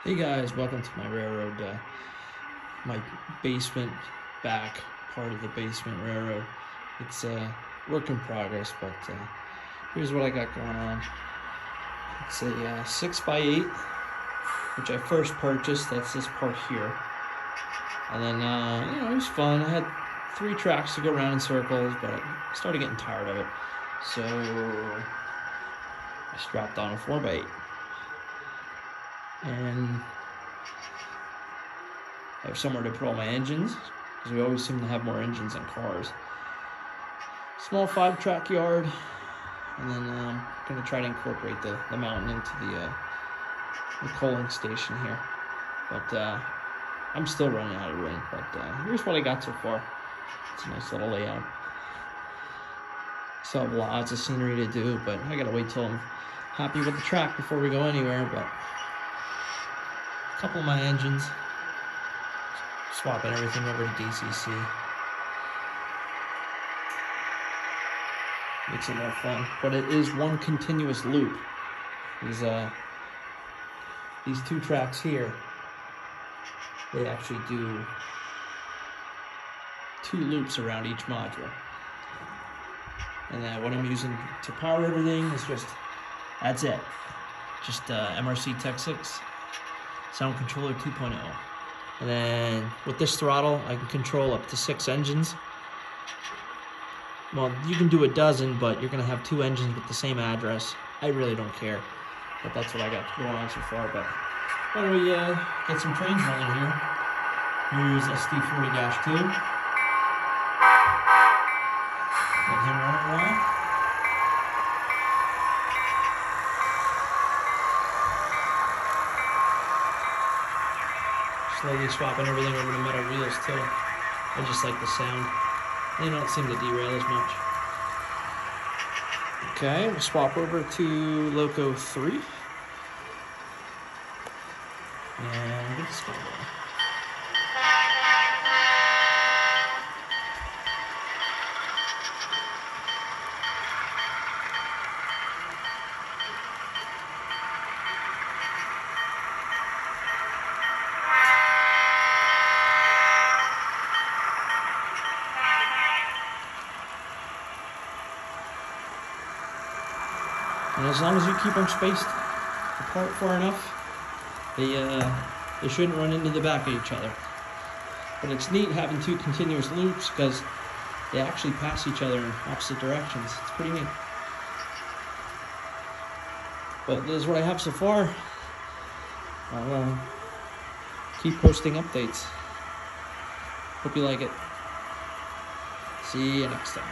Hey guys, welcome to my railroad, my basement back part of the basement railroad. It's a work in progress, but here's what I got going on. It's a 6x8, which I first purchased. That's this part here. And then, it was fun. I had 3 tracks to go around in circles, but I started getting tired of it. So I strapped on a 4x8. And I have somewhere to put all my engines, because we always seem to have more engines than cars. Small 5-track yard, and then I'm going to try to incorporate the mountain into the coaling station here. But I'm still running out of room, but here's what I got so far. It's a nice little layout. Still have lots of scenery to do, but I gotta wait till I'm happy with the track before we go anywhere. But a couple of my engines, swapping everything over to DCC. Makes it more fun, but it is one continuous loop. These 2 tracks here, they actually do 2 loops around each module. And then what I'm using to power everything is that's it. Just MRC Tech 6 Sound Controller 2.0. And then with this throttle, I can control up to 6 engines. Well, you can do a dozen, but you're gonna have 2 engines with the same address. I really don't care, but that's what I got going on so far. But why don't we get some trains running here? Here's SD40-2. Let him run it around. Slowly swapping everything over to metal wheels too. I just like the sound. They don't seem to derail as much. Okay, we'll swap over to Loco 3. And get this going. And as long as you keep them spaced apart far enough, they shouldn't run into the back of each other. But it's neat having 2 continuous loops because they actually pass each other in opposite directions. It's pretty neat. But this is what I have so far. I'll keep posting updates. Hope you like it. See you next time.